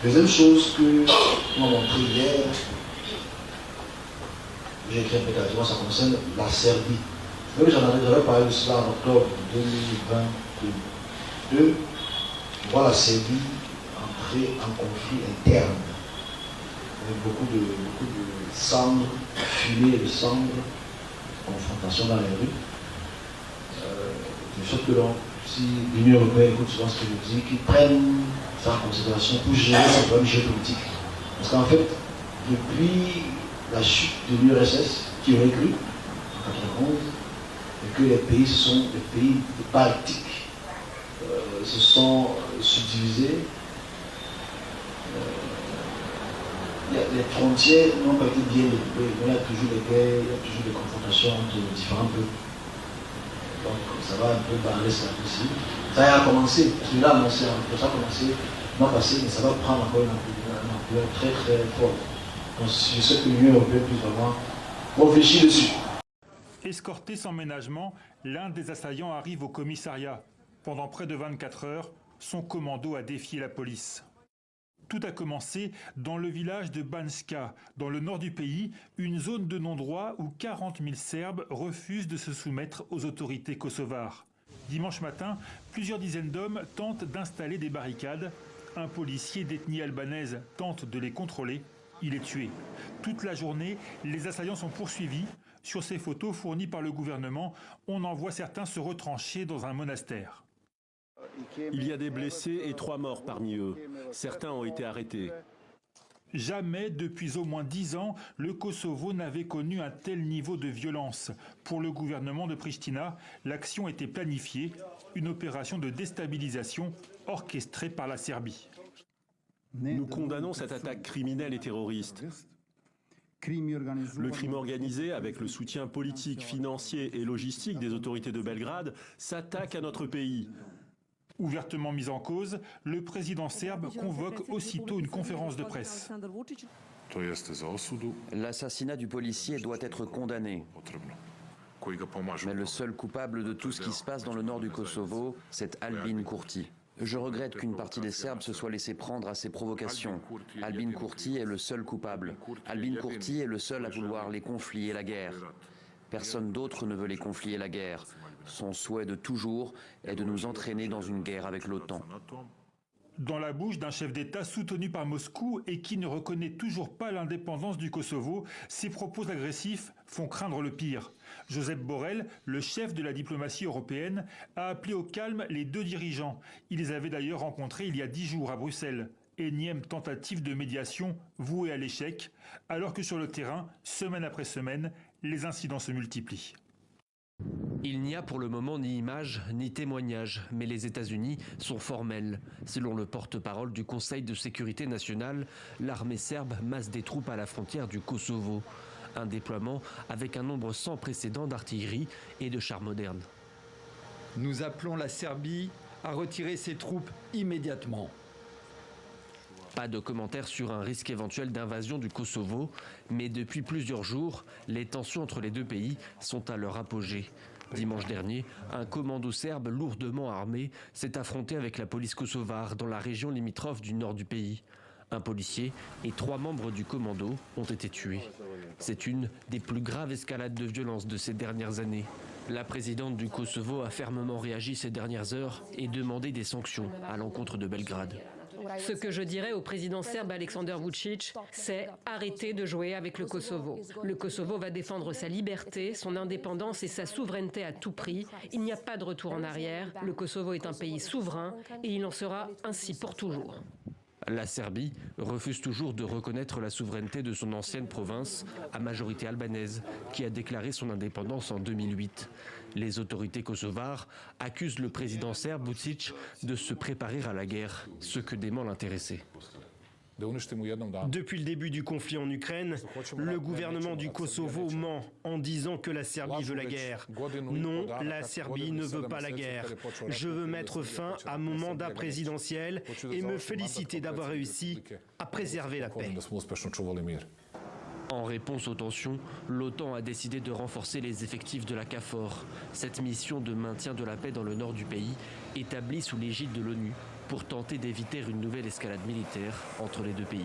Deuxième chose que m'a montré hier, j'ai écrit un peu quasiment, ça concerne la Serbie. Même j'avais parlé de cela en octobre 2022. Je vois la Serbie entrer en conflit interne, avec beaucoup de cendres, fumée de cendres, confrontation dans les rues. Je souhaite que si l'Union européenne écoute souvent ce que je dis, qu'ils prennent ça en considération pour gérer ces problèmes géopolitiques. Parce qu'en fait, depuis la chute de l'URSS, qui aurait cru, en 1991, et que les pays, ce sont des pays baltiques, se sont subdivisés, les frontières n'ont pas été bien découpées. Il y a toujours des guerres, il y a toujours des confrontations entre différents peuples. Donc ça va un peu barrer cela possible. Ça a commencé, parce que là, ça a commencé le mois passé, mais ça va prendre encore une ampleur très très forte. Donc je sais que l'Union européenne puisse vraiment réfléchir dessus. Escorté sans ménagement, l'un des assaillants arrive au commissariat. Pendant près de 24 heures, son commando a défié la police. Tout a commencé dans le village de Banjska, dans le nord du pays, une zone de non-droit où 40 000 Serbes refusent de se soumettre aux autorités kosovares. Dimanche matin, plusieurs dizaines d'hommes tentent d'installer des barricades. Un policier d'ethnie albanaise tente de les contrôler. Il est tué. Toute la journée, les assaillants sont poursuivis. Sur ces photos fournies par le gouvernement, on en voit certains se retrancher dans un monastère. Il y a des blessés et 3 morts parmi eux. Certains ont été arrêtés. Jamais depuis au moins 10 ans, le Kosovo n'avait connu un tel niveau de violence. Pour le gouvernement de Pristina, l'action était planifiée, une opération de déstabilisation orchestrée par la Serbie. Nous condamnons cette attaque criminelle et terroriste. Le crime organisé, avec le soutien politique, financier et logistique des autorités de Belgrade, s'attaque à notre pays. Ouvertement mis en cause, le président serbe convoque aussitôt une conférence de presse. L'assassinat du policier doit être condamné. Mais le seul coupable de tout ce qui se passe dans le nord du Kosovo, c'est Albin Kurti. Je regrette qu'une partie des Serbes se soit laissé prendre à ces provocations. Albin Kurti est le seul coupable. Albin Kurti est le seul à vouloir les conflits et la guerre. Personne d'autre ne veut les conflits et la guerre. Son souhait de toujours est de nous entraîner dans une guerre avec l'OTAN. Dans la bouche d'un chef d'État soutenu par Moscou et qui ne reconnaît toujours pas l'indépendance du Kosovo, ses propos agressifs font craindre le pire. Josep Borrell, le chef de la diplomatie européenne, a appelé au calme les deux dirigeants. Il les avait d'ailleurs rencontrés il y a 10 jours à Bruxelles. Énième tentative de médiation vouée à l'échec, alors que sur le terrain, semaine après semaine, les incidents se multiplient. Il n'y a pour le moment ni images ni témoignages, mais les États-Unis sont formels. Selon le porte-parole du Conseil de sécurité nationale, l'armée serbe masse des troupes à la frontière du Kosovo. Un déploiement avec un nombre sans précédent d'artillerie et de chars modernes. Nous appelons la Serbie à retirer ses troupes immédiatement. Pas de commentaires sur un risque éventuel d'invasion du Kosovo, mais depuis plusieurs jours, les tensions entre les deux pays sont à leur apogée. Dimanche dernier, un commando serbe lourdement armé s'est affronté avec la police kosovare dans la région limitrophe du nord du pays. Un policier et 3 membres du commando ont été tués. C'est une des plus graves escalades de violence de ces dernières années. La présidente du Kosovo a fermement réagi ces dernières heures et demandé des sanctions à l'encontre de Belgrade. Ce que je dirais au président serbe Aleksandar Vučić, c'est arrêter de jouer avec le Kosovo. Le Kosovo va défendre sa liberté, son indépendance et sa souveraineté à tout prix. Il n'y a pas de retour en arrière. Le Kosovo est un pays souverain et il en sera ainsi pour toujours. La Serbie refuse toujours de reconnaître la souveraineté de son ancienne province, à majorité albanaise, qui a déclaré son indépendance en 2008. Les autorités kosovares accusent le président serbe Vučić de se préparer à la guerre, ce que dément l'intéressé. Depuis le début du conflit en Ukraine, le gouvernement du Kosovo ment en disant que la Serbie veut la guerre. Non, la Serbie ne veut pas la guerre. Je veux mettre fin à mon mandat présidentiel et me féliciter d'avoir réussi à préserver la paix. En réponse aux tensions, l'OTAN a décidé de renforcer les effectifs de la KFOR, cette mission de maintien de la paix dans le nord du pays, établie sous l'égide de l'ONU pour tenter d'éviter une nouvelle escalade militaire entre les deux pays.